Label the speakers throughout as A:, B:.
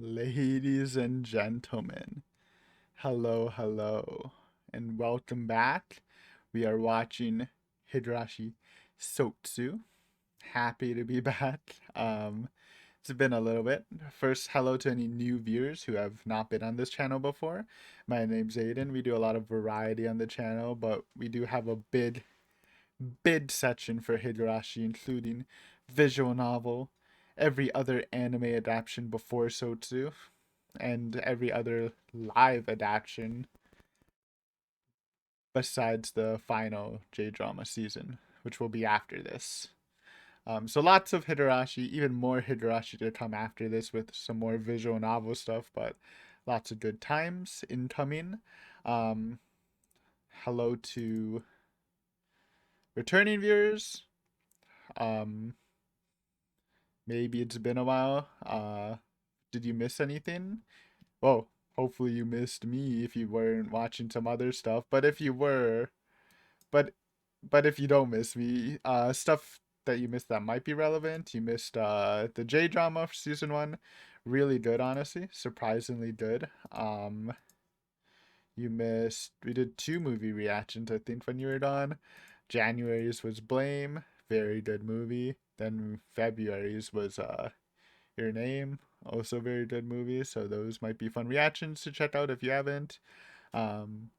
A: Ladies and gentlemen, hello, and welcome back. We are watching Higurashi Sotsu. Happy to be back. It's been a little bit. First, hello to any new viewers who have not been on this channel before. My name's Aiden. We do a lot of variety on the channel, but we do have a bid section for Higurashi, including visual novel, every other anime adaptation before Sotsu, and every other live adaptation besides the final J drama season, which will be after this. So lots of Higurashi, even more Higurashi to come after this with some more visual novel stuff, but lots of good times incoming. Um, Hello to returning viewers. Um, Maybe it's been a while. Did you miss anything? Well, hopefully you missed me if you weren't watching some other stuff. But if you were, but but if you don't miss me, stuff that you missed that might be relevant. You missed the J drama for season one, really good, honestly, surprisingly good. You missed we did two movie reactions, I think, when you were on. January's was Blame, very good movie. Then February's was Your Name, also very good movie. So those might be fun reactions to check out if you haven't. Um,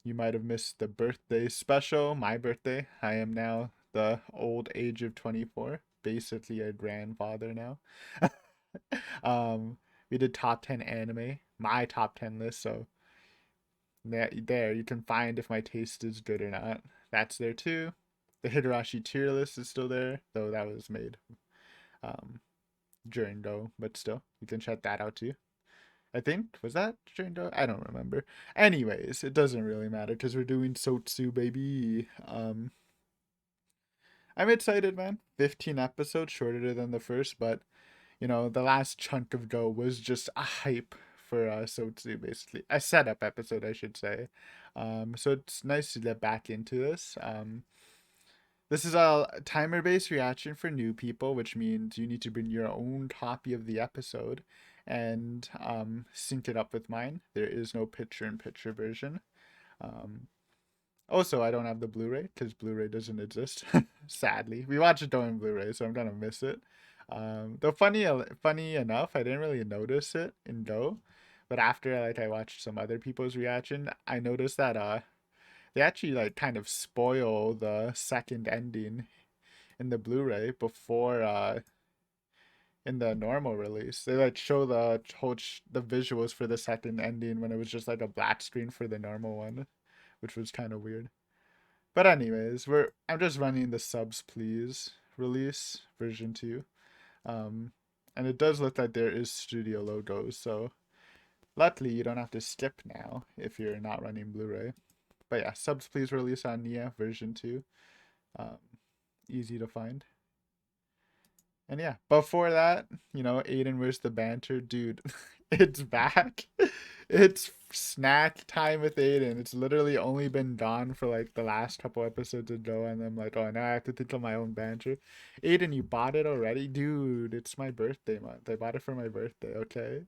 A: you might have missed the birthday special, my birthday. I am now the old age of 24, basically a grandfather now. um, we did top 10 anime, my top 10 list. So there you can find if my taste is good or not. That's there too. The Higurashi tier list is still there, though that was made um, during Go, but still, you can check that out too. I think was that during Go? I don't remember. Anyways, it doesn't really matter because we're doing Sotsu, baby. I'm excited, man. 15 episodes, shorter than the first, but the last chunk of Go was just a hype for Sotsu, basically a setup episode, I should say. So it's nice to get back into this. This is a timer based reaction for new people, which means you need to bring your own copy of the episode and sync it up with mine. There is no picture in picture version. Um, Also, I don't have the Blu-ray because Blu-ray doesn't exist. Sadly, we watched it on Blu-ray, so I'm gonna miss it. Though funny enough, I didn't really notice it in Go, but after I watched some other people's reaction, I noticed that they actually kind of spoil the second ending in the Blu-ray before in the normal release. They show the visuals for the second ending when it was just like a black screen for the normal one, which was kind of weird. But anyways, I'm just running the subs please release version 2. Um and it does look like there is studio logos, so luckily you don't have to skip now if you're not running Blu-ray. But yeah, subs please release on Nia version 2. Um, Easy to find. And yeah, before that, Aiden, where's the banter? Dude, it's back. It's snack time with Aiden. It's literally only been gone for the last couple episodes ago, and I'm like, oh, now I have to think of my own banter. Aiden, you bought it already? Dude, it's my birthday month. I bought it for my birthday, okay?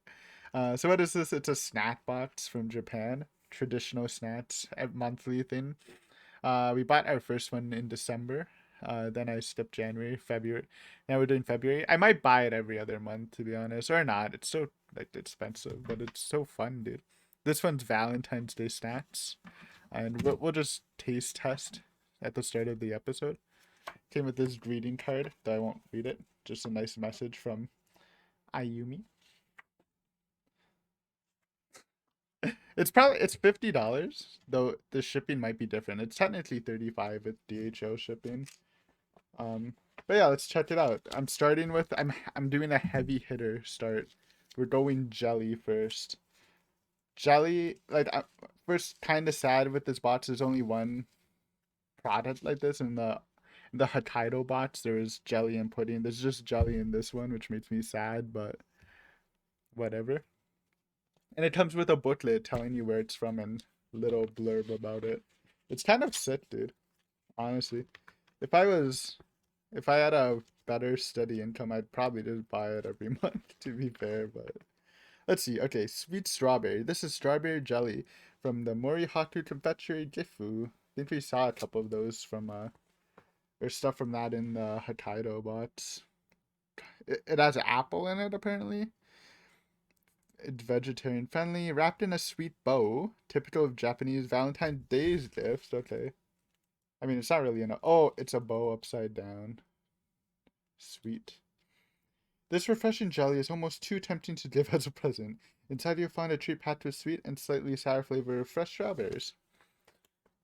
A: So what is this? It's a snack box from Japan. Traditional snacks, a monthly thing. We bought our first one in December. Then I skipped January, February. Now we're doing February. I might buy it every other month, to be honest, or not. It's so expensive, but it's so fun, dude. This one's Valentine's Day snacks, and we'll just taste test at the start of the episode. Came with this greeting card, though I won't read it. Just a nice message from Ayumi. It's $50, though the shipping might be different. It's technically 35 with DHL shipping. Um, but yeah, let's check it out. I'm doing a heavy hitter start. We're going jelly first. Jelly, first kind of sad with this box. There's only one product like this in the Hokkaido box. There was jelly and pudding. There's just jelly in this one, which makes me sad, but whatever. And it comes with a booklet telling you where it's from and little blurb about it. It's kind of sick, dude. Honestly, if I was If I had a better steady income, I'd probably just buy it every month, to be fair, but let's see. Okay, sweet strawberry. This is strawberry jelly from the Morihaku Confectionery Gifu. I think we saw a couple of those from there's stuff from that in the Hokkaido bots. It has an apple in it apparently. It's vegetarian friendly, wrapped in a sweet bow, typical of Japanese Valentine's Day's gifts. Okay. I mean, it's not really oh, it's a bow upside down. Sweet. This refreshing jelly is almost too tempting to give as a present. Inside you'll find a treat packed with sweet and slightly sour flavor of fresh strawberries.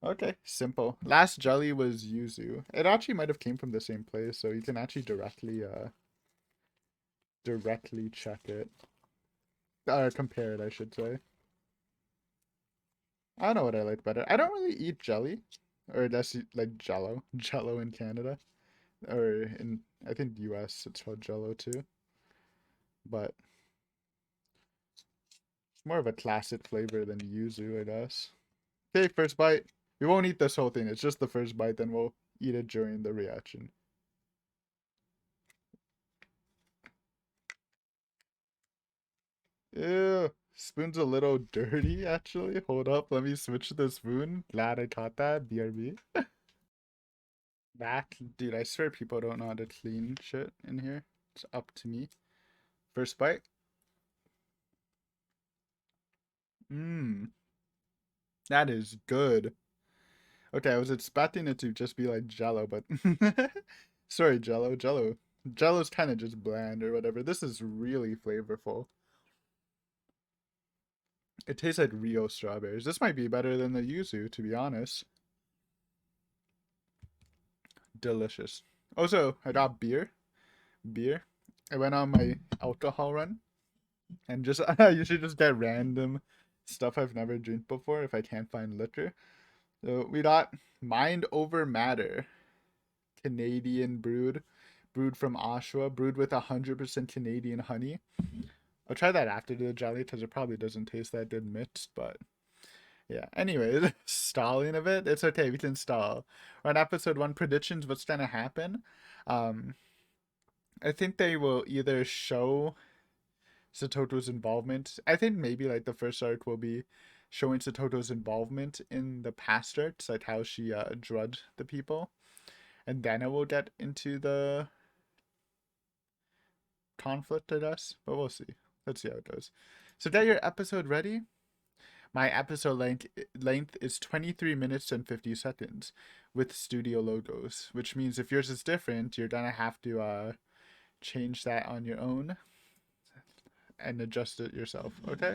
A: Okay, simple. Last jelly was yuzu. It actually might have came from the same place, so you can actually directly check it. Compare it, I should say. I don't know what I like better. I don't really eat jelly. Or that's like jello. Jello in Canada. Or in, I think, US, it's called jello too. But it's more of a classic flavor than yuzu, I guess. Okay, first bite. We won't eat this whole thing. It's just the first bite, then we'll eat it during the reaction. Ew. Spoon's a little dirty, actually. Hold up, let me switch the spoon. Glad I caught that. BRB. Back. Dude, I swear people don't know how to clean shit in here. It's up to me. First bite. Mmm. That is good. Okay, I was expecting it to just be like Jello, but sorry, Jello. Jello's kind of just bland or whatever. This is really flavorful. It tastes like real strawberries. This might be better than the yuzu, to be honest. Delicious. Also, I got beer. I went on my alcohol run and just I usually just get random stuff I've never drank before if I can't find liquor. So we got Mind Over Matter, Canadian brewed from Oshawa, brewed with 100% Canadian honey. I'll try that after the jelly because it probably doesn't taste that good mixed, but yeah. Anyways, stalling a bit. It's okay. We can stall. We're on episode 1 predictions. What's gonna happen? Um, I think they will either show Satoto's involvement. I think maybe like the first arc will be showing Satoto's involvement in the past arcs, like how she drugged the people, and then it will get into the conflict, I guess. But we'll see. Let's see how it goes. So get your episode ready. My episode length is 23 minutes and 50 seconds with studio logos, which means if yours is different, you're gonna have to change that on your own and adjust it yourself. Okay?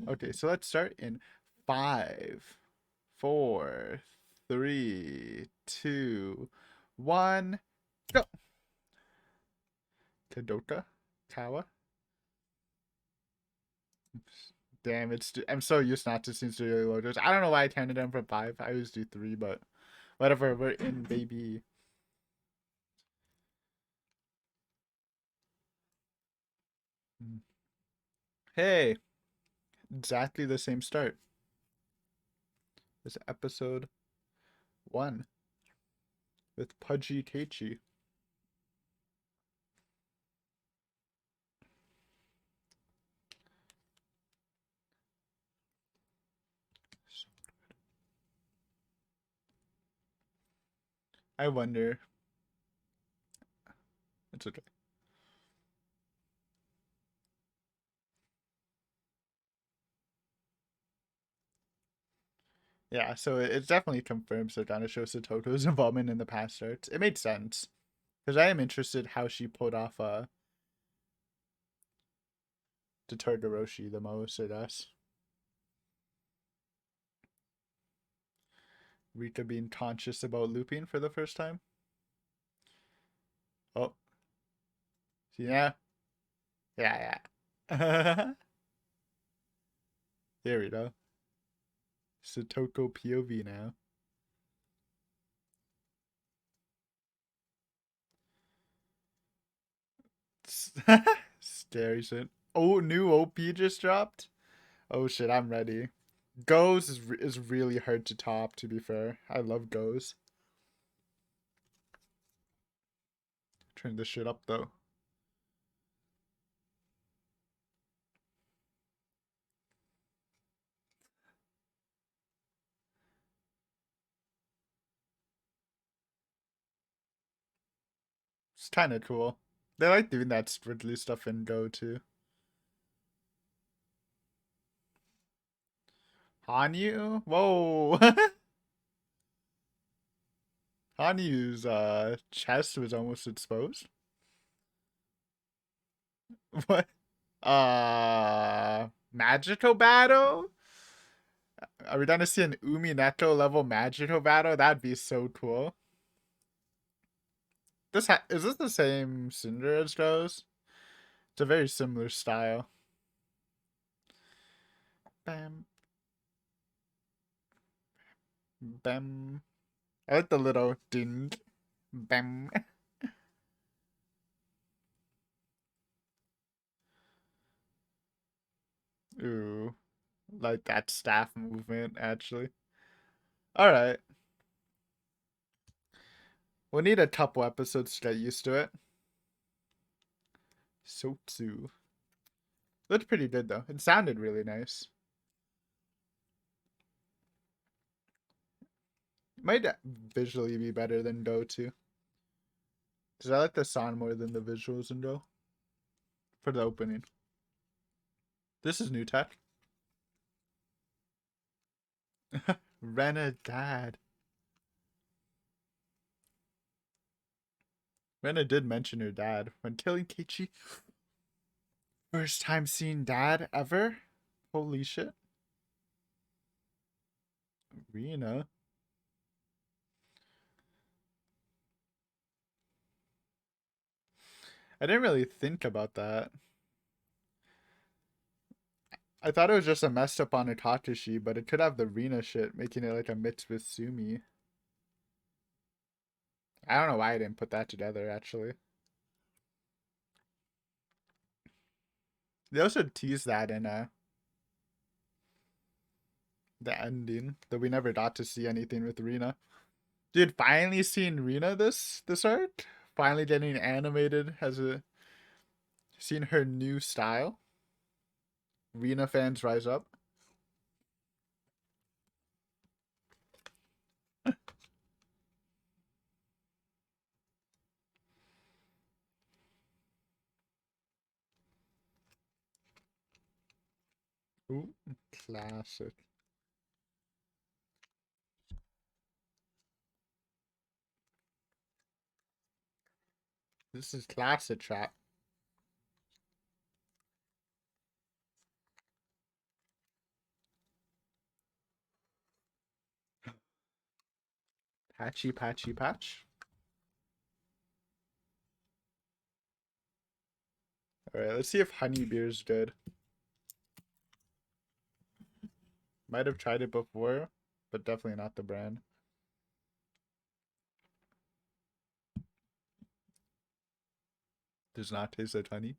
A: Okay, so let's start in 5, 4, 3, 2, 1, go. Kadoka? Kawa? Damn, I'm so used not to seeing studio logos. I don't know why I turned it down from 5. I always do 3, but whatever. We're in, baby. Hey, exactly the same start. This episode 1 with Pudgy Keiichi. I wonder. It's okay. Yeah, so it definitely confirms that Dana shows Satoto's involvement in the past arcs. It made sense. Because I am interested how she pulled off the Todoroshi the most, I guess. Rika being conscious about looping for the first time. Oh, yeah. Yeah, yeah. There we go. Satoko POV now. Scary shit. Oh, new OP just dropped? Oh shit, I'm ready. Goes is really hard to top, to be fair. I love Goes. Turn this shit up though. It's kind of cool. They like doing that sprinkly stuff in Go too. Hanyu? Whoa. Hanyu's chest was almost exposed. What? Magical battle? Are we gonna see an Umineko level magical battle? That'd be so cool. Is this the same Cinder as Go's? It's a very similar style. Bam, bam. I like the little ding, bam. Ooh, like that staff movement actually. All right, we'll need a couple episodes to get used to it. Sotsu. Looked pretty good though. It sounded really nice. Might visually be better than Go too. Cause I like the sound more than the visuals in Go. For the opening. This is new tech. Rena dad. Rena did mention her dad when killing Kichi. First time seeing dad ever? Holy shit. Rena. I didn't really think about that. I thought it was just a messed up on Akatsushi, but it could have the Rena shit, making it like a mix with Sumi. I don't know why I didn't put that together, actually. They also teased that in the ending, that we never got to see anything with Rena. Dude, finally seeing Rena this arc? Finally getting animated, has a seen her new style. Rena fans rise up. Ooh, classic. This is classic chat. Patchy, patchy, patch. Alright, let's see if Honeybeer's good. Might have tried it before, but definitely not the brand. Does not taste like honey.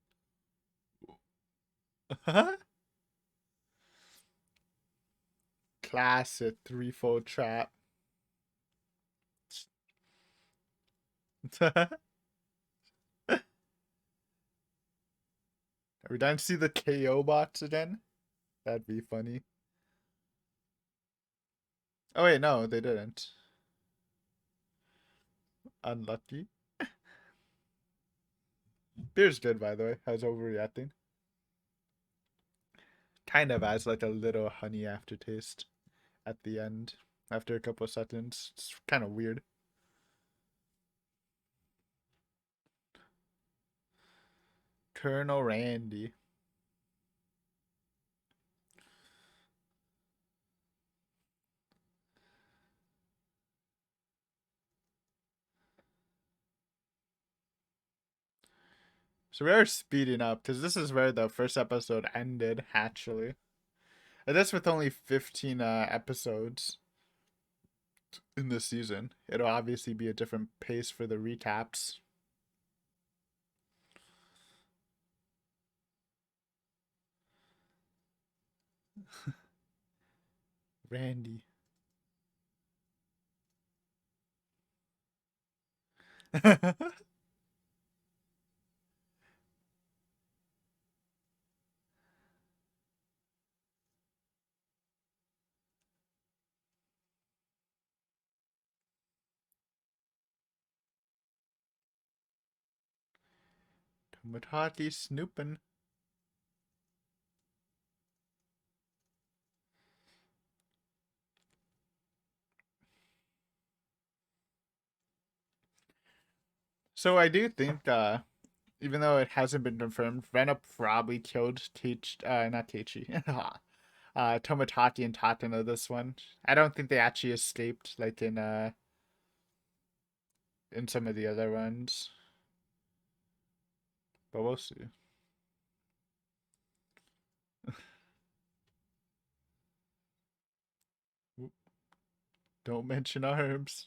A: Classic threefold trap. Are we done to see the KO bots again? That'd be funny. Oh wait, no, they didn't. Unlucky. Beer's good, by the way. How's overreacting? Kind of has like a little honey aftertaste at the end after a couple of seconds. It's kind of weird. Colonel Randy. So we are speeding up because this is where the first episode ended, actually. And that's with only 15 episodes in this season. It'll obviously be a different pace for the recaps. Randy. Matati snooping. So I do think, even though it hasn't been confirmed, Rena probably killed Teach, not Teichi, Tomotatsu and Tatano this one. I don't think they actually escaped like in some of the other ones, but we'll see. Don't mention arms.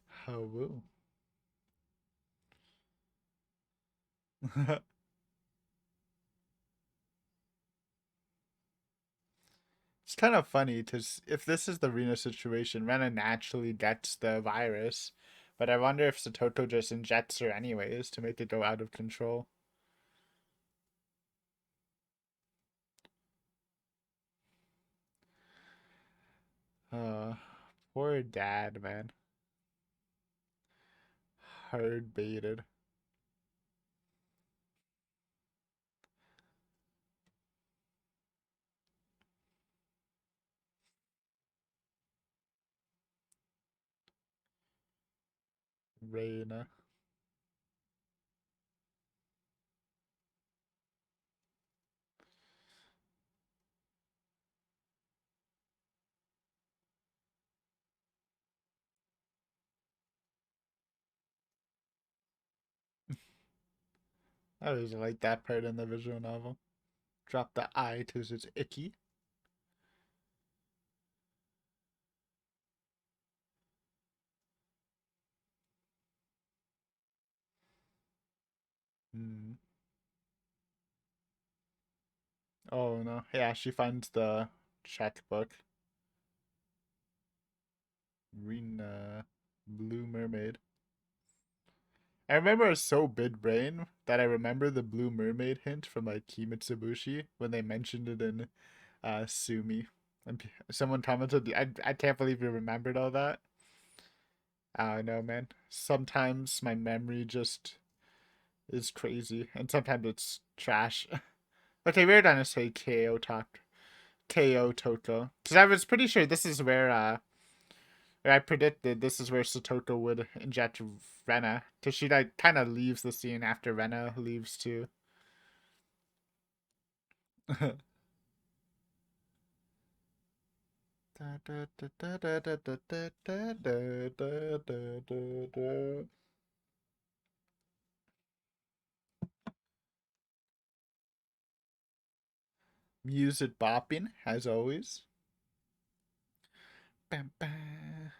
A: How will? It's kind of funny because if this is the Rena situation, Rena naturally gets the virus, but I wonder if Satoto just injects her anyways to make it go out of control. Uh, Poor dad, man. Hard baited. Rena. I always like that part in the visual novel. Drop the I because it's icky. Hmm. Oh no. Yeah, she finds the checkbook. Rena. Blue Mermaid. I remember I was so big brain that I remember the Blue Mermaid hint from like Kimitsubushi when they mentioned it in Sumi. And someone commented, I can't believe you remembered all that. I don't know, man. Sometimes my memory just is crazy, and sometimes it's trash. Okay, we're gonna say KO talk. KO Toto. Because I was pretty sure this is where I predicted this is where Satoto would inject Rena. Because she like kind of leaves the scene after Rena leaves too. Music bopping, as always. Bam, bam,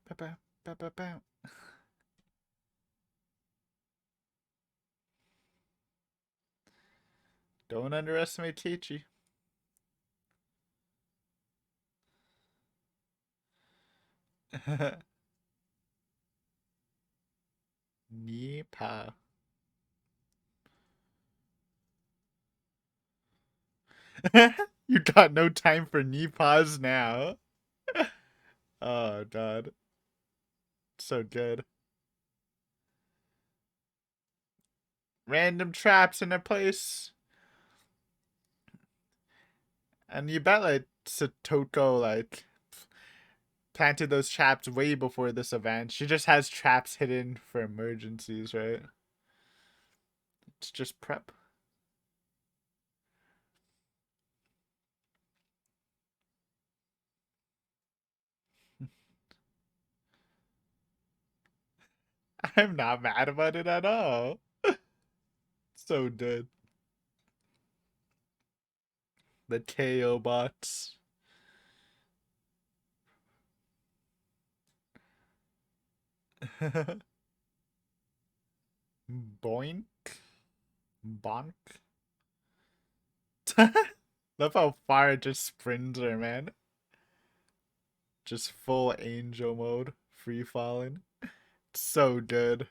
A: bam, bam, bam, bam, bam. Don't underestimate Teichi. Nipa. You got no time for Nipas now. Oh, God. So good. Random traps in a place. And you bet like Satoko like planted those traps way before this event. She just has traps hidden for emergencies, right? It's just prep. I'm not mad about it at all. So good. The KO bots. Boink. Bonk. Love how far it just sprints her, man. Just full angel mode. Free falling. So good.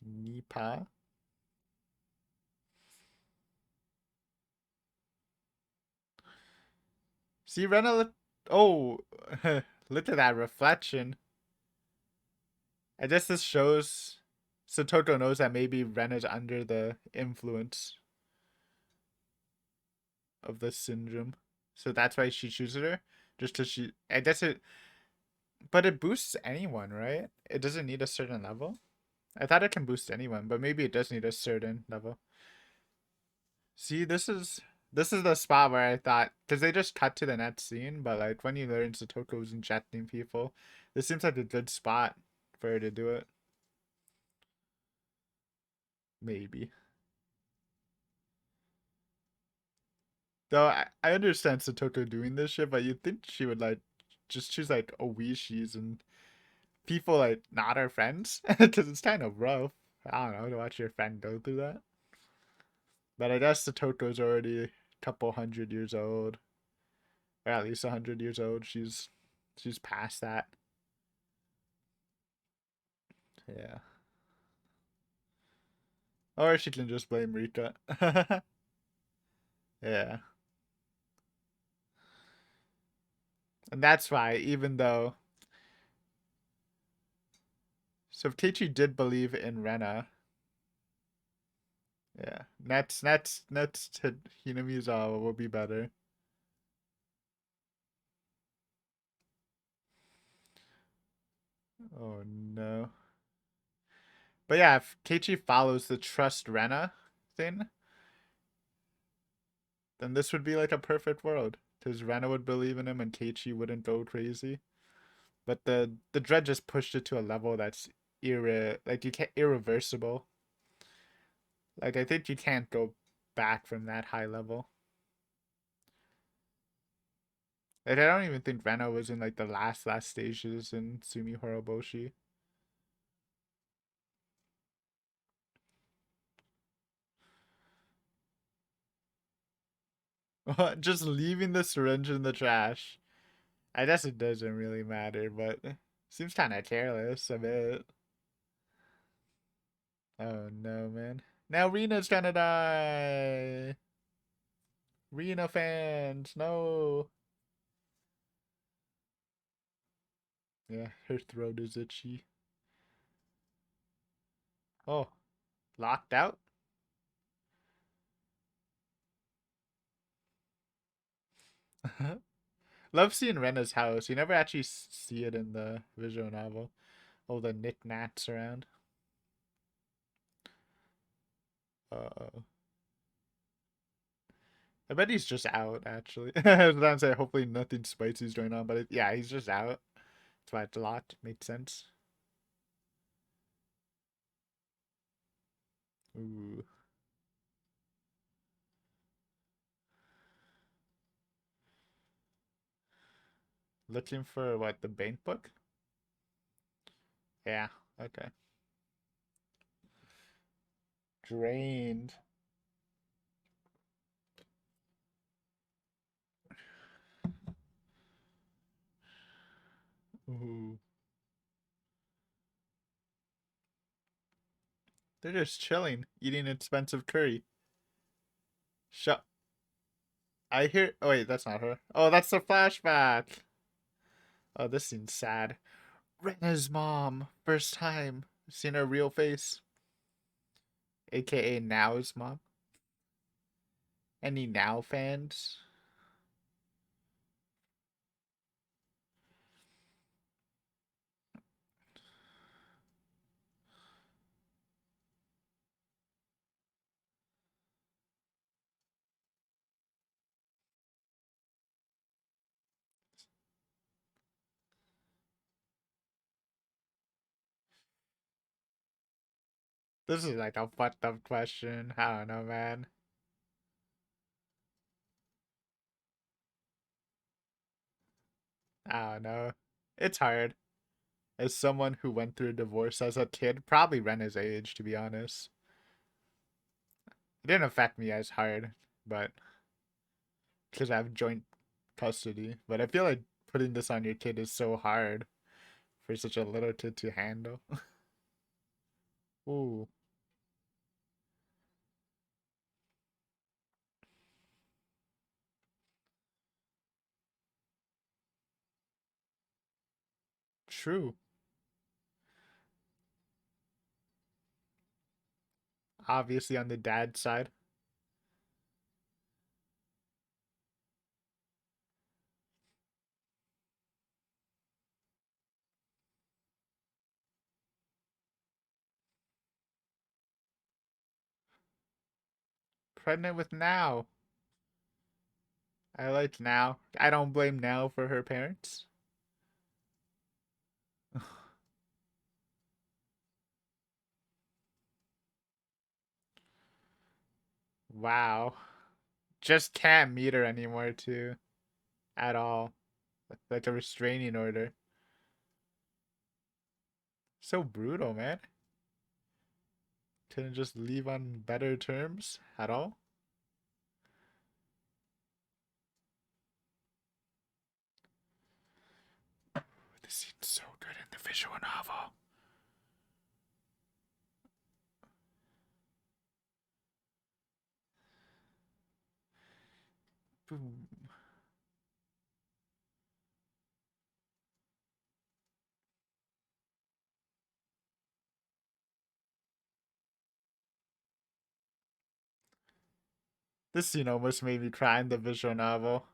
A: Nipa. See, Rena. Oh, look at that reflection. I guess this shows Satoto knows that maybe Ren is under the influence of the syndrome. So that's why she chooses her. Just because she. I guess it. But it boosts anyone, right? It doesn't need a certain level. I thought it can boost anyone, but maybe it does need a certain level. See, this is the spot where I thought, because they just cut to the next scene, but like when you learn Satoko's injecting people, this seems like a good spot for her to do it. Maybe. Though I understand Satoko doing this shit, but you'd think she would like just choose like Oishis and people like not her friends, because it's kind of rough. I don't know to watch your friend go through that. But I guess Satoko's already a couple hundred years old, or at least 100 years old. She's past that. Yeah. Or she can just blame Rika. Yeah. And that's why, even though. So if Teichi did believe in Rena, yeah. Next Hinamizawa will be better. Oh no. But yeah, if Keiichi follows the trust Rena thing, then this would be like a perfect world. Because Rena would believe in him and Keiichi wouldn't go crazy. But the dread just pushed it to a level that's like you can't irreversible. Like I think you can't go back from that high level. Like I don't even think Rena was in like the last stages in Sumi Horoboshi. Just leaving the syringe in the trash. I guess it doesn't really matter, but seems kind of careless a bit. Oh no, man. Now Rena's gonna die. Rena fans, no. Yeah, her throat is itchy. Oh, locked out? Love seeing Rena's house. You never actually see it in the visual novel. All the knickknacks around. Uh, I bet he's just out, actually. Sometimes I hopefully nothing spicy's going on, but yeah, he's just out. That's why it's locked. Makes sense. Ooh. Looking for what, the bank book? Yeah, okay. Drained. Ooh. They're just chilling, eating expensive curry. Shut. I hear. Oh, wait, that's not her. Oh, that's the flashback. Oh, this seems sad. Rena's mom. First time. Seen her real face. AKA Now's mom. Any Now fans? This is like a fucked up question. I don't know, man. I don't know. It's hard. As someone who went through a divorce as a kid, probably Rena's age, to be honest. It didn't affect me as hard, but because I have joint custody. But I feel like putting this on your kid is so hard for such a little kid to handle. Ooh, true. Obviously on the dad side. Pregnant with Now. I like Now. I don't blame Now for her parents. Wow. Just can't meet her anymore too. At all. Like a restraining order. So brutal, man. Couldn't just leave on better terms at all. This scene's so good in the visual novel. Boom. This scene almost made me cry in the visual novel.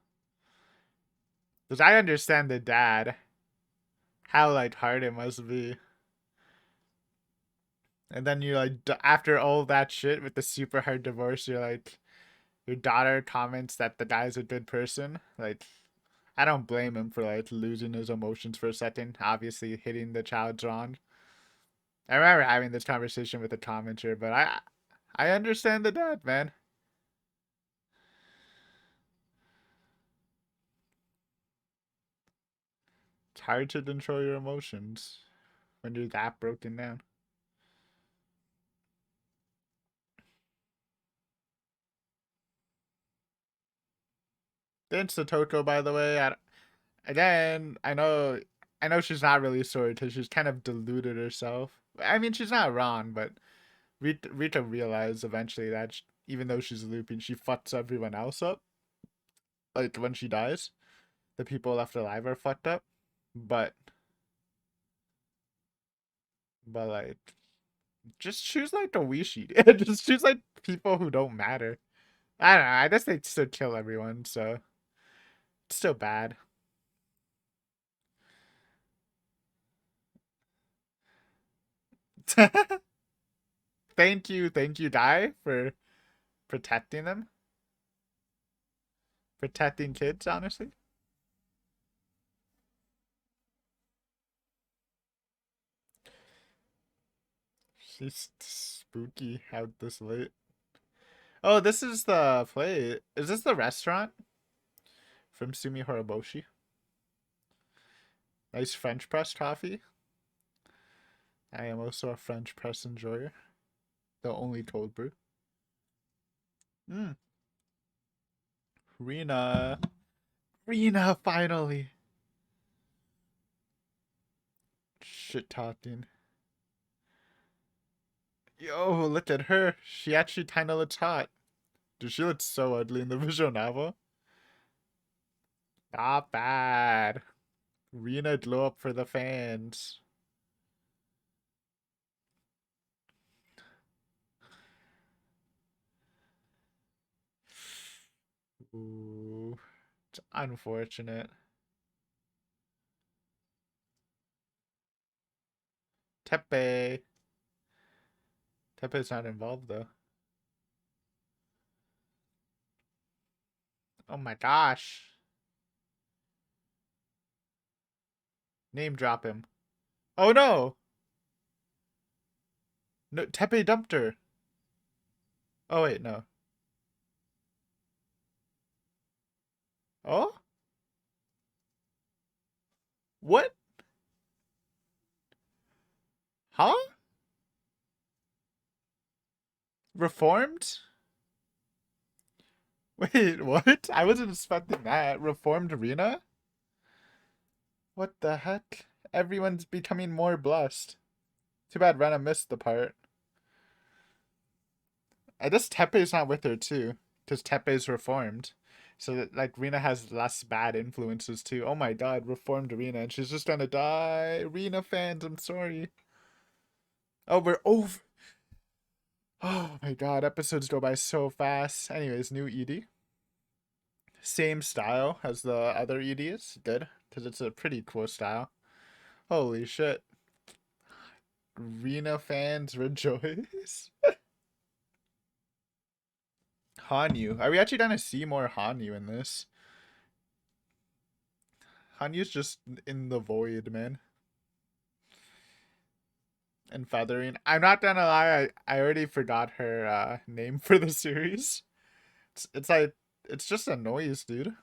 A: Because I understand the dad. How like hard it must be. And then you like after all that shit with the super hard divorce, you're like your daughter comments that the guy's a good person. Like I don't blame him for like losing his emotions for a second. Obviously hitting the child's wrong. I remember having this conversation with a commenter, but I understand the dad, man. It's hard to control your emotions when you're that broken down. Thanks to Toko, by the way. Again, I know she's not really sorry because she's kind of deluded herself. I mean, she's not wrong, but Rita realized eventually that even though she's looping, she fucks everyone else up. Like when she dies, the people left alive are fucked up. But like, just choose like the Wishi. Just choose like people who don't matter. I don't know. I guess they still kill everyone, so it's still bad. Thank you, Guy, for protecting them, protecting kids. Honestly, she's spooky out this late. Oh, this is the play. Is this the restaurant from Sumi Horoboshi? Nice French press coffee. I am also a French press enjoyer. The only cold brew. Mm. Rena. Rena, finally. Shit talking. Yo, look at her. She actually kind of looks hot. Dude, she looks so ugly in the visual novel. Not bad. Rena glow up for the fans. Ooh, it's unfortunate. Tepe. Tepe's not involved though. Oh my gosh. Name drop him. Oh no! No, Tepe dumped her. Oh wait, no. Oh? What? Huh? Reformed? Wait, what? I wasn't expecting that. Reformed Arena? What the heck? Everyone's becoming more blessed. Too bad Rena missed the part. I guess Tepe's not with her too, because Tepe's reformed. So that like Rina has less bad influences too. Oh my god, reformed Rina, and she's just gonna die. Rina fans, I'm sorry. Oh, we're over. Oh my god, episodes go by so fast. Anyways, new ED. Same style as the other EDs. Good, because it's a pretty cool style. Holy shit. Rina fans rejoice. Hanyu. Are we actually gonna see more Hanyu in this? Hanyu's just in the void, man. And feathering. I'm not gonna lie, I already forgot her name for the series. It's like it's just a noise, dude.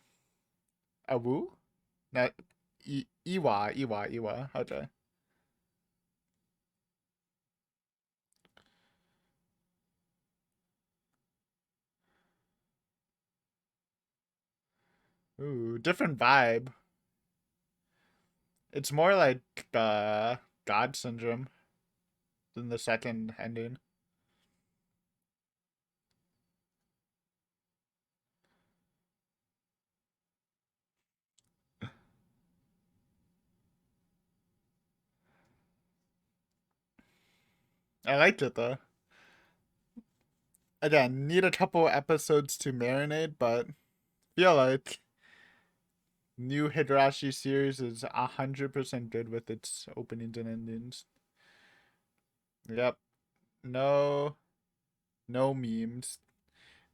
A: A woo? Not Iwa. Okay. Ooh, different vibe. It's more like God Syndrome than the second ending. I liked it though. Again, need a couple episodes to marinate, but feel like new Higurashi series is 100% good with its openings and endings. Yep. No, no memes.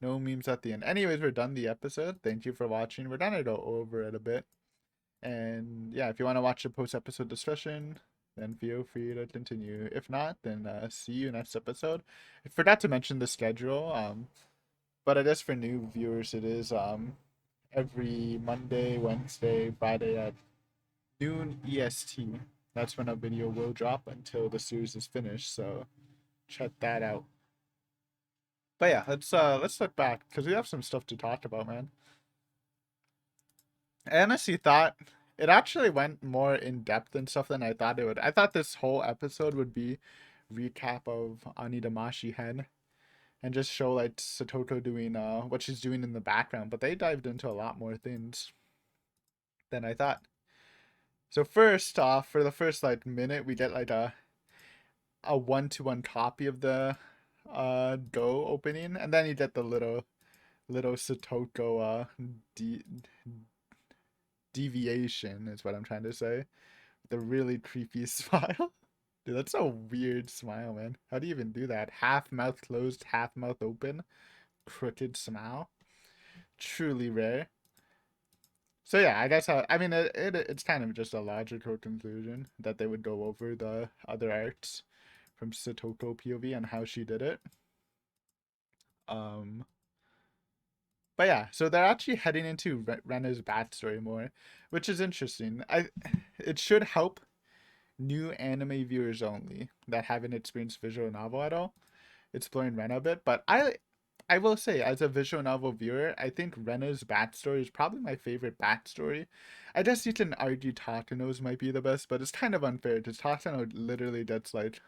A: No memes at the end. Anyways, we're done the episode. Thank you for watching. We're gonna go over it a bit. And yeah, if you want to watch the post episode discussion, then feel free to continue. If not, then see you next episode. I forgot to mention the schedule. But I guess for new viewers, it is every Monday, Wednesday, Friday at noon EST. That's when a video will drop until the series is finished. So check that out. But yeah, let's look back because we have some stuff to talk about, man. I honestly thought it actually went more in depth and stuff than I thought it would. I thought this whole episode would be recap of Anidamashi Hen and just show like Satoko doing what she's doing in the background, but they dived into a lot more things than I thought. So first off, for the first like minute, we get like a one-to-one copy of the Go opening, and then you get the little Satoko de- deviation is what I'm trying to say. The really creepy smile. Dude, that's a weird smile, man. How do you even do that? Half mouth closed, half mouth open, crooked smile. Truly rare. So yeah, I guess I mean it's kind of just a logical conclusion that they would go over the other arts from Satoko POV and how she did it. Um, but yeah, so they're actually heading into Rena's backstory more, which is interesting. It should help new anime viewers only that haven't experienced visual novel at all, exploring Rena a bit. But I will say, as a visual novel viewer, I think Rena's backstory is probably my favorite backstory. I guess you can argue Takano's might be the best, but it's kind of unfair because Takano literally gets like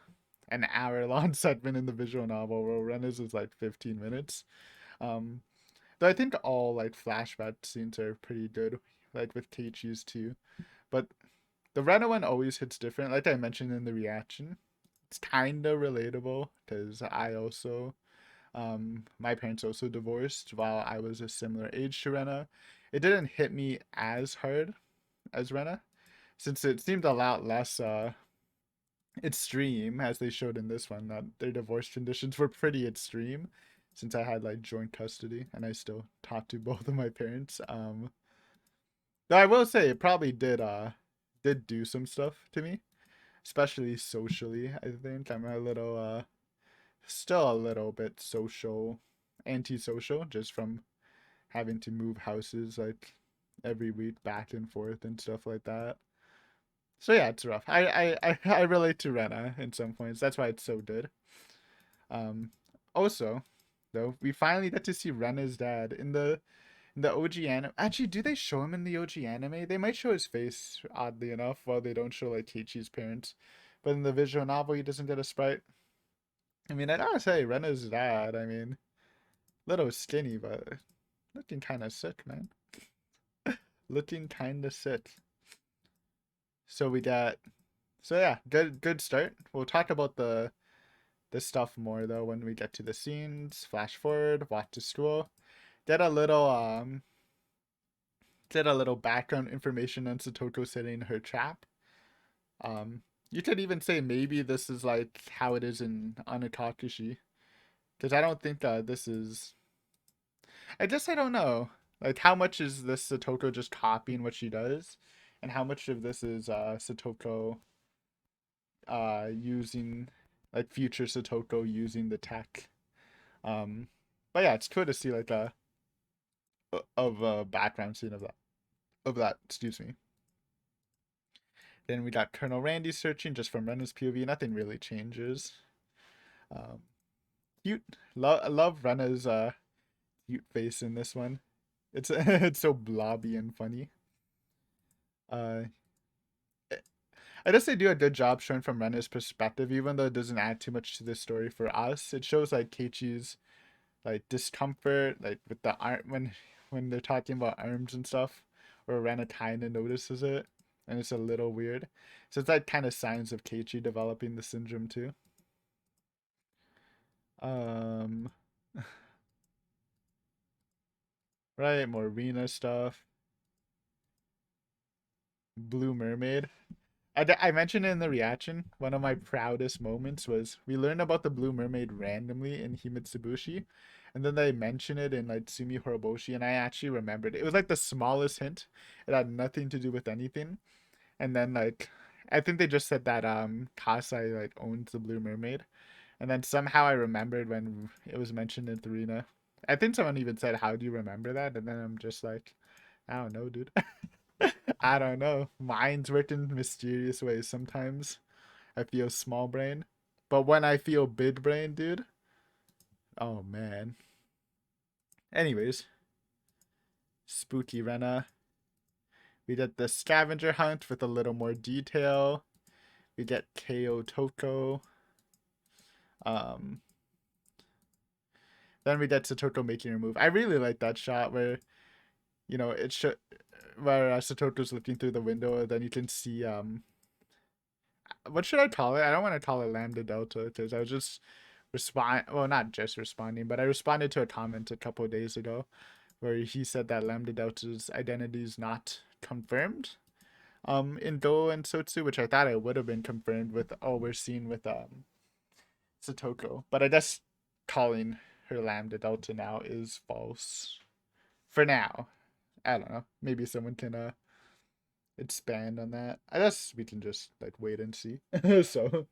A: an hour long segment in the visual novel, while Rena's is like 15 minutes. Um, though I think all like flashback scenes are pretty good, like with Teichi's too. But the Rena one always hits different. Like I mentioned in the reaction, it's kind of relatable because I also my parents also divorced while I was a similar age to Rena. It didn't hit me as hard as Rena, since it seemed a lot less extreme, as they showed in this one. That their divorce conditions were pretty extreme, since I had like joint custody and I still talked to both of my parents. Though I will say it probably did do some stuff to me, especially socially. I think I'm a little still a little bit antisocial, just from having to move houses like every week back and forth and stuff like that. So yeah, it's rough. I relate to Rena in some points. That's why it's so good. Um, Also, though, we finally get to see Rena's dad in the OG anime. Actually, do they show him in the OG anime? They might show his face, oddly enough, while they don't show like Teichi's parents. But in the visual novel, he doesn't get a sprite. I mean, I gotta say, Rena's dad. I mean, Little skinny, but looking kind of sick, man. Looking kind of sick. So we got, so yeah, good start. We'll talk about the this stuff more though when we get to the scenes. Flash forward, walk to school. Did a little did a little background information on Satoko setting her trap. Um, you could even say maybe this is like how it is in Anakakushi, because I don't think this is. I don't know. Like how much is this Satoko just copying what she does, and how much of this is Satoko using like future Satoko using the tech. Um, but yeah, it's cool to see like a background scene of that. Excuse me. Then we got Colonel Randy searching just from Rena's POV. Nothing really changes. Um, cute. I love Rena's cute face in this one. It's it's so blobby and funny. Uh, I guess they do a good job showing from Rena's perspective, even though it doesn't add too much to the story for us. It shows like Keiichi's like discomfort, like with the arm when they're talking about arms and stuff, or Rena kind of notices it, and it's a little weird. So it's like kind of signs of Keiichi developing the syndrome too. Um, right, more Rena stuff. Blue Mermaid. I mentioned in the reaction, one of my proudest moments was we learned about the Blue Mermaid randomly in Himitsubushi, and then they mentioned it in like Tsumi Horoboshi, and I actually remembered it. It was like the smallest hint. It had nothing to do with anything. And then like I think they just said that Kasai like owns the Blue Mermaid. And then somehow I remembered when it was mentioned in Thrina. I think someone even said, "How do you remember that?" And then I'm just like, I don't know, dude. I don't know. Minds work in mysterious ways. Sometimes I feel small brain, but when I feel big brain, dude, oh man. Anyways, spooky Rena. We did the scavenger hunt with a little more detail. We get KO Toko. Um, then we get Satoko making her move. I really like that shot where it should where Satoko's looking through the window, and then you can see what should I call it? I don't want to call it Lambda Delta because I was just not just responding, but I responded to a comment a couple of days ago where he said that Lambda Delta's identity is not confirmed in Do and Sotsu, which I thought it would have been confirmed with all we're seeing with Satoko. But I guess calling her Lambda Delta now is false. For now. I don't know. Maybe someone can expand on that. I guess we can just like wait and see. So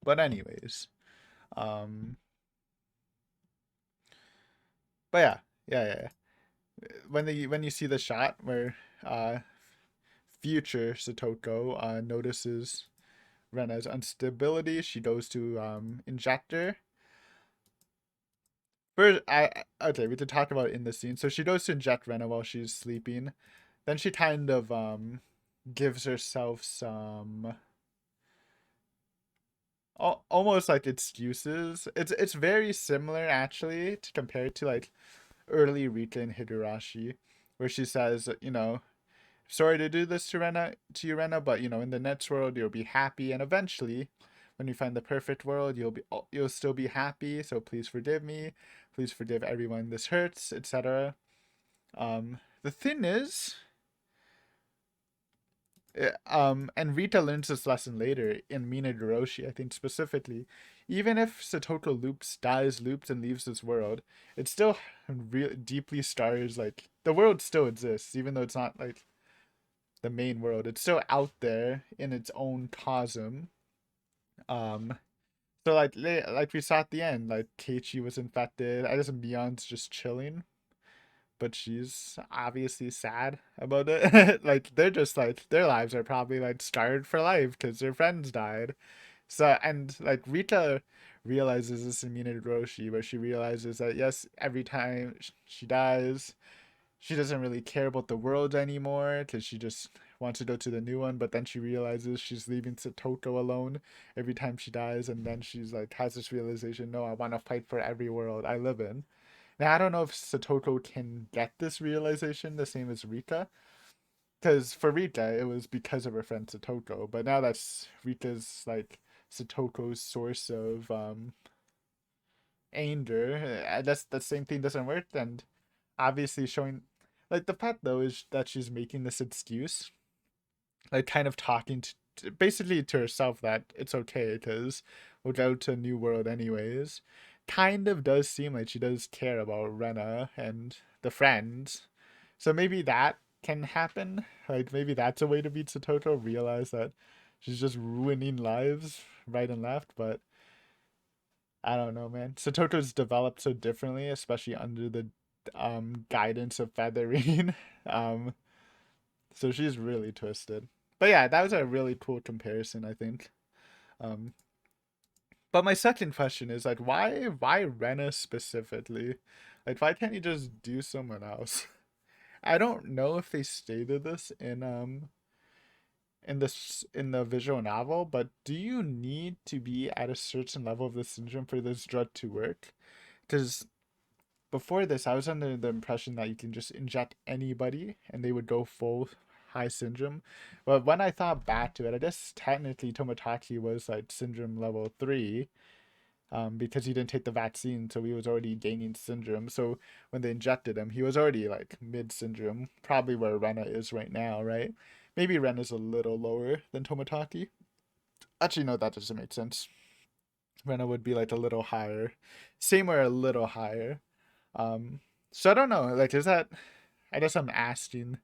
A: but anyways. Um but yeah. When you see the shot where future Satoko notices Rena's instability, she goes to inject her. First, okay, we could talk about it in the scene. So she goes to inject Rena while she's sleeping. Then she kind of gives herself some almost like excuses. It's very similar actually to compare to like early Rika and Higurashi, where she says, sorry to do this to you, Rena, but in the next world you'll be happy, and eventually, when you find the perfect world, you'll still be happy. So please forgive me, please forgive everyone this hurts, etc. The thing is, and Rita learns this lesson later in Mina Goroshi, I think specifically. Even if Satoko dies, loops, and leaves this world, it still deeply stars like the world still exists, even though it's not like the main world. It's still out there in its own cosm. Um, so like we saw at the end, like Keiichi was infected. I guess Mion's just chilling, but she's obviously sad about it. Like they're just like their lives are probably like scarred for life because their friends died. So and like Rita realizes this in Mina Roshi, where she realizes that yes, every time she dies, she doesn't really care about the world anymore because she just wants to go to the new one, but then she realizes she's leaving Satoko alone every time she dies, and then she's like has this realization, no, I want to fight for every world I live in. Now I don't know if Satoko can get this realization the same as Rika, because for Rika it was because of her friend Satoko, but now that's Rika's like Satoko's source of anger. That's the same thing doesn't work, and obviously showing like the fact though is that she's making this excuse, like kind of talking to basically to herself that it's okay because we'll go to a new world anyways. Kind of does seem like she does care about Rena and the friends, so maybe that can happen. Like maybe that's a way to beat Satoko. Realize that she's just ruining lives right and left, but I don't know, man. Satoto's developed so differently, especially under the guidance of Featherine. um, so she's really twisted. But yeah, that was a really cool comparison, I think. Um, but my second question is like, why Rena specifically? Like, why can't you just do someone else? I don't know if they stated this in the visual novel, but do you need to be at a certain level of the syndrome for this drug to work? Because before this, I was under the impression that you can just inject anybody and they would go full high syndrome. But when I thought back to it, I guess technically Tomotachi was like syndrome level 3, because he didn't take the vaccine, so he was already gaining syndrome. So when they injected him, he was already like mid syndrome, probably where Rena is right now, right? Maybe Rena's a little lower than Tomotachi. Actually, no, that doesn't make sense. Rena would be like a little higher. Same or a little higher. Um, so I don't know. Like, is that? I guess I'm asking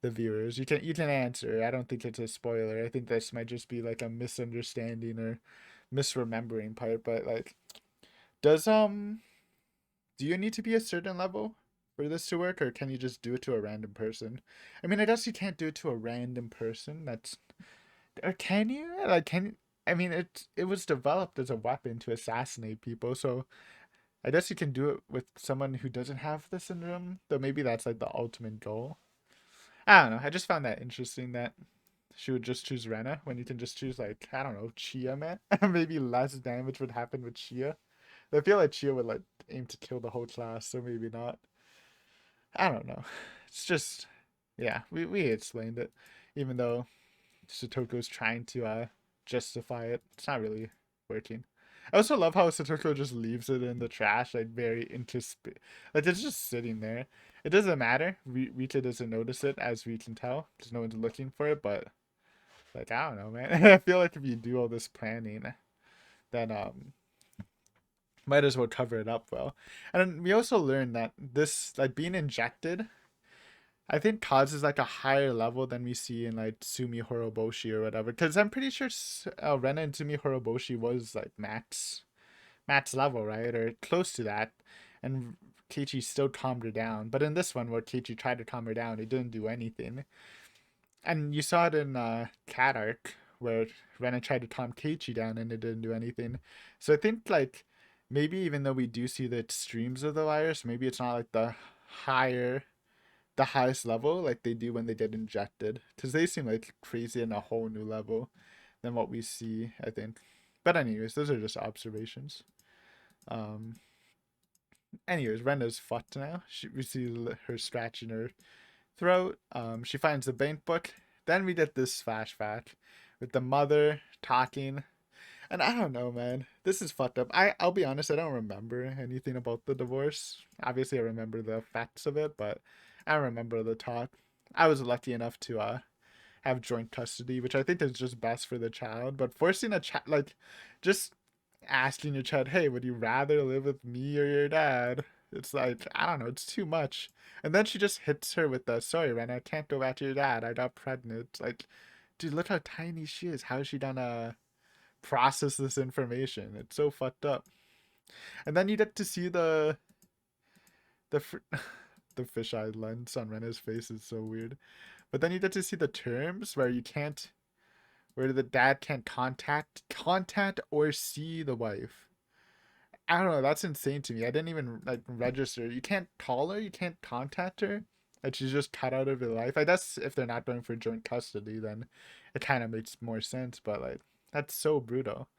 A: the viewers. You can answer. I don't think it's a spoiler. I think this might just be like a misunderstanding or misremembering part. But like, does do you need to be a certain level for this to work, or can you just do it to a random person? I mean, I guess you can't do it to a random person. That's or can you? Like, can I mean it was developed as a weapon to assassinate people, so I guess you can do it with someone who doesn't have the syndrome, though maybe that's like the ultimate goal. I don't know. I just found that interesting that she would just choose Rena when you can just choose like I don't know Chia man. Maybe less damage would happen with Chia. I feel like Chia would like aim to kill the whole class, so maybe not. I don't know. It's just yeah, we explained it, even though Satoko's trying to justify it. It's not really working. I also love how Satoko just leaves it in the trash, like very like it's just sitting there. It doesn't matter. Rita doesn't notice it, as we can tell, because no one's looking for it. But like I don't know, man. I feel like if you do all this planning, then might as well cover it up well. And then we also learned that this like being injected I think causes like a higher level than we see in like Sumi Horoboshi or whatever. Because I'm pretty sure Rena and Sumi Horoboshi was like max level, right, or close to that, and Keiichi still calmed her down. But in this one, where Keiichi tried to calm her down, he didn't do anything. And you saw it in Cat Arc where Rena tried to calm Keiichi down and it didn't do anything. So I think like maybe even though we do see the extremes of the virus, maybe it's not like higher the highest level like they do when they get injected, because they seem like crazy in a whole new level than what we see, I think. But anyways, those are just observations. um Anyways, Rena's fucked now. We see her scratching her throat. She finds the bank book. Then we get this flashback with the mother talking. And I don't know, man. This is fucked up. I'll be honest, I don't remember anything about the divorce. Obviously, I remember the facts of it, but I don't remember the talk. I was lucky enough to have joint custody, which I think is just best for the child. But forcing a child, like, just asking your child, "Hey, would you rather live with me or your dad?" It's like I don't know. It's too much. And then she just hits her with the, "Sorry, Ren, I can't go back to your dad. I got pregnant." It's like, dude, look how tiny she is. How is she gonna process this information? It's so fucked up. And then you get to see the the fisheye lens on Rena's face is so weird. But then you get to see the terms where you can't, where the dad can't contact or see the wife. I don't know. That's insane to me. I didn't even like register. You can't call her. You can't contact her. that she's just cut out of her life. I guess if they're not going for joint custody, then it kind of makes more sense. But like, that's so brutal.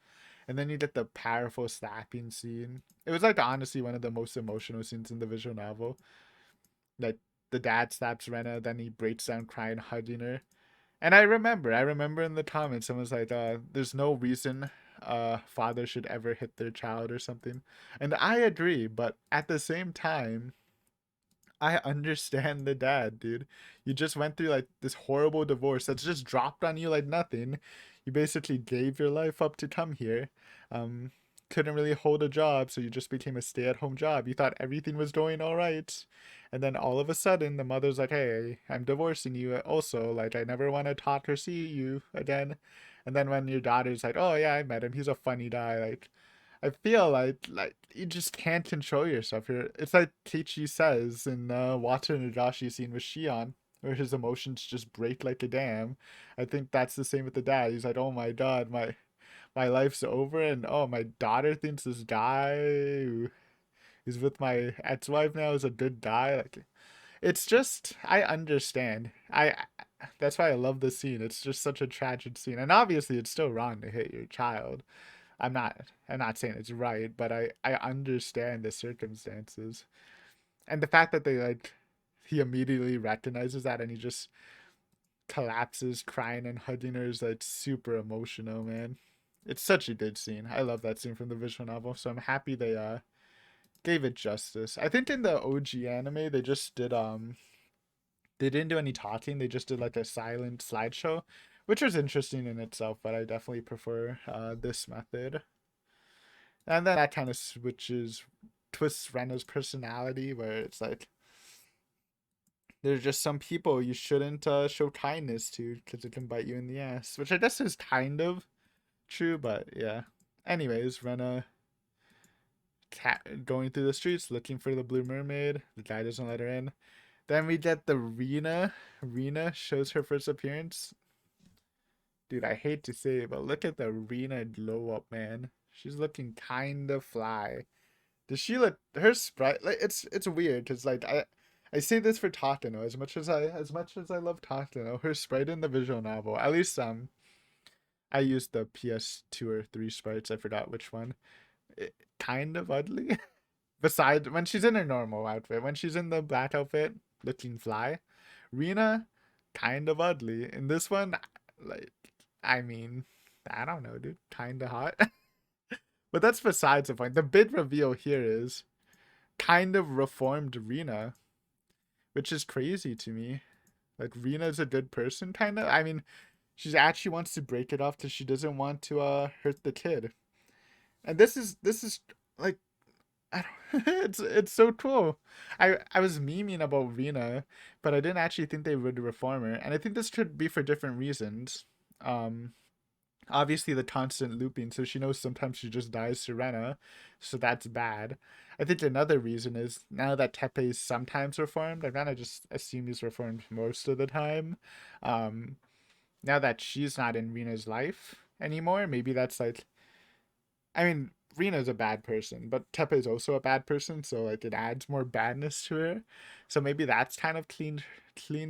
A: And then you get the powerful slapping scene. It was like honestly one of the most emotional scenes in the visual novel. Like the dad slaps Rena, then he breaks down crying, hugging her. And I remember in the comments, someone's like, "There's no reason father should ever hit their child or something," and I agree. But at the same time, I understand the dad, dude. You just went through like this horrible divorce that's just dropped on you like nothing. You basically gave your life up to come here. Um, couldn't really hold a job, so you just became a stay-at-home job. You thought everything was going all right. And then all of a sudden, the mother's like, "Hey, I'm divorcing you also. Like, I never want to talk or see you again." And then when your daughter's like, "Oh yeah, I met him. He's a funny guy." Like, I feel like you just can't control yourself here. It's like Keiichi says in Wata and Higurashi scene with Shion, where his emotions just break like a dam. I think that's the same with the dad. He's like, "Oh my god, my life's over, and oh my daughter thinks this guy who's with my ex-wife now is a good guy." Like, it's just I understand. That's why I love the scene. It's just such a tragic scene, and obviously it's still wrong to hit your child. I'm not saying it's right, but I understand the circumstances. And the fact that they like he immediately recognizes that and he just collapses crying and hugging her is like super emotional, man. It's such a good scene. I love that scene from the visual novel, so I'm happy they gave it justice. I think in the OG anime they didn't do any talking, they just did like a silent slideshow, which was interesting in itself, but I definitely prefer this method. And then that kind of twists Rena's personality, where it's like there's just some people you shouldn't show kindness to because it can bite you in the ass, which I guess is kind of true, but yeah. Anyways, Rena going through the streets looking for the Blue Mermaid. The guy doesn't let her in. Then we get the Rena. Rena shows her first appearance. Dude, I hate to say it, but look at the Rena glow up, man. She's looking kind of fly. Does she look her sprite like it's weird because like I say this for Takano as much as I love Takano, her sprite in the visual novel, at least I used the PS2 or 3 sprites, I forgot which one. Kind of ugly. Besides when she's in her normal outfit, when she's in the black outfit looking fly, Rena kind of ugly. In this one, like I mean, I don't know, dude, kind of hot. But that's besides the point. The big reveal here is kind of reformed Rena, which is crazy to me. Like Rena's a good person, kind of. I mean, she actually wants to break it off because she doesn't want to hurt the kid. And this is like I don't, it's so cool. I was memeing about Rena, but I didn't actually think they would reform her, and I think this could be for different reasons. Um, Obviously the constant looping, so she knows sometimes she just dies to Rena, so that's bad. I think another reason is now that Tepe is sometimes reformed, I kind of just assume he's reformed most of the time. Um, Now that she's not in Rena's life anymore, maybe that's like, I mean, Rena's a bad person, but Tepe is also a bad person, so like it adds more badness to her. So maybe that's kind of cleaned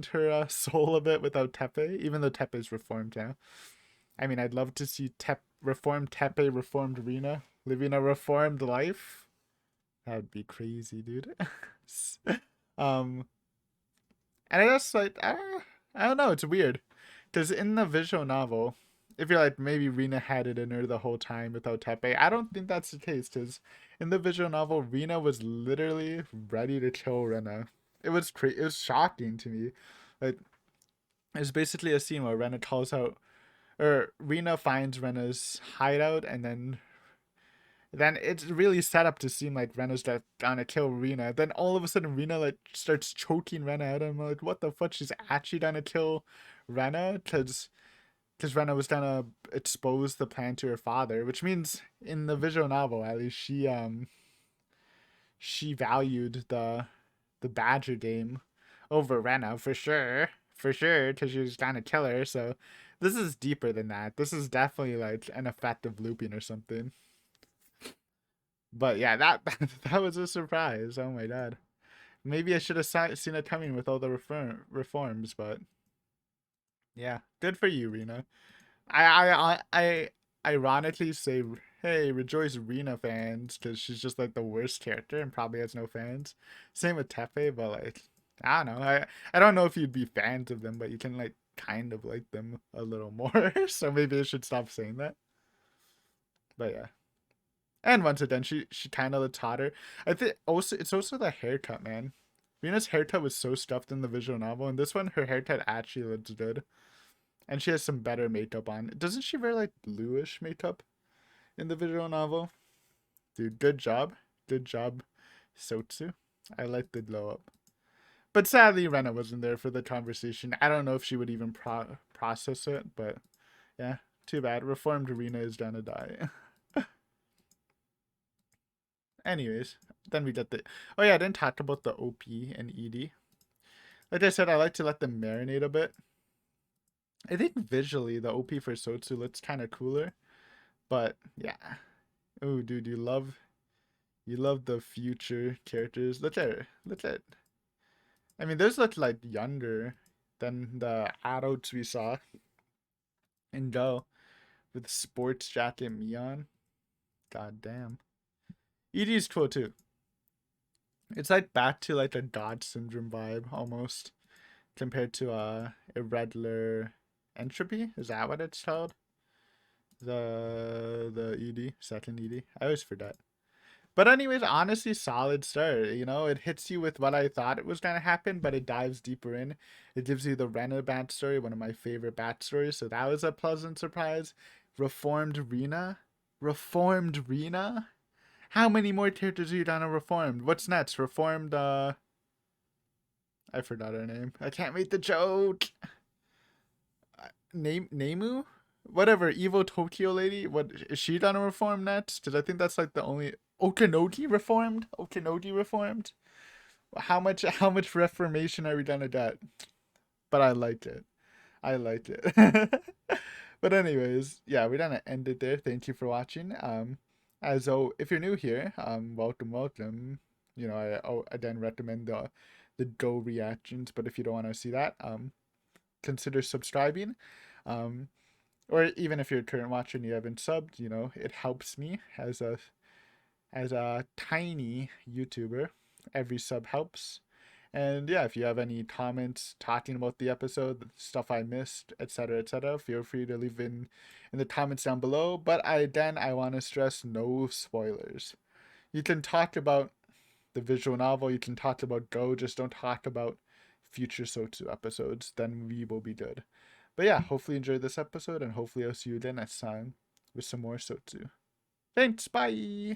A: her soul a bit without Tepe, even though Tepe is reformed now. I mean, I'd love to see reformed Tepe, reformed Rena, living a reformed life. That would be crazy, dude. um, and I guess like I don't know, it's weird because in the visual novel, if you're like maybe Rena had it in her the whole time without Tepe, I don't think that's the case. Because in the visual novel, Rena was literally ready to kill Rena. It was shocking to me. Like it's basically a scene where Rena calls out or Rena finds Rena's hideout, and then it's really set up to seem like Rena's gonna kill Rena. Then all of a sudden Rena like starts choking Rena out. I'm like, what the fuck? She's actually gonna kill Rena because Rena was gonna expose the plan to her father, which means in the visual novel at least she valued the Badger game over Rena for sure, because she was gonna kill her. So this is deeper than that. This is definitely like an effective looping or something. But yeah, that that was a surprise. Oh my god. Maybe I should have seen it coming with all the reforms, but yeah, good for you, Rena. I ironically say, hey, rejoice, Rena fans, because she's just like the worst character and probably has no fans. Same with Tepe, but like, I don't know. I don't know if you'd be fans of them, but you can like kind of like them a little more. So maybe I should stop saying that. But yeah. And once again, she kind of looks hotter. I think also it's also the haircut, man. Rena's haircut was so stuffed in the visual novel, and this one her haircut actually looks good. And she has some better makeup on. Doesn't she wear like bluish makeup in the visual novel? Dude, good job. Good job, Sotsu. I like the glow up. But sadly, Rena wasn't there for the conversation. I don't know if she would even process it, but yeah, too bad. Reformed Rena is gonna die. Anyways, then we get the. Oh yeah, I didn't talk about the OP and ED. Like I said, I like to let them marinate a bit. I think visually the OP for Sotsu looks kind of cooler, but yeah. Oh, dude, you love the future characters. Look at. I mean, those look like younger than the adults we saw in Go with sports jacket Mion. God damn. ED's cool too. It's like back to like a God Syndrome vibe almost compared to irregular entropy. Is that what it's called? The ED second ED. I always forget. But anyways, honestly, solid start. You know, it hits you with what I thought it was gonna happen, but it dives deeper in. It gives you the Rena bat story, one of my favorite bat stories. So that was a pleasant surprise. Reformed Rena, reformed Rena. How many more characters are you gonna reformed? What's next? Reformed. I forgot her name. I can't make the joke. Nemu? Whatever, evil Tokyo lady. What is she gonna reform next? Because I think that's like the only Okanogi reformed. Okanogi reformed. How much reformation are we gonna get? But I liked it. I liked it. But anyways, yeah, we're gonna end it there. Thank you for watching. As though if you're new here, welcome. You know, I then recommend the Go reactions. But if you don't want to see that, consider subscribing. Um, or even if you're a current watcher and you haven't subbed, you know, it helps me as a tiny YouTuber. Every sub helps. And yeah, if you have any comments talking about the episode, the stuff I missed, etc., feel free to leave in the comments down below. But I want to stress no spoilers. You can talk about the visual novel, you can talk about Go, just don't talk about future Sotsu episodes. Then we will be good. But yeah, hopefully you enjoyed this episode, and hopefully I'll see you again next time with some more Sotsu. Thanks, bye!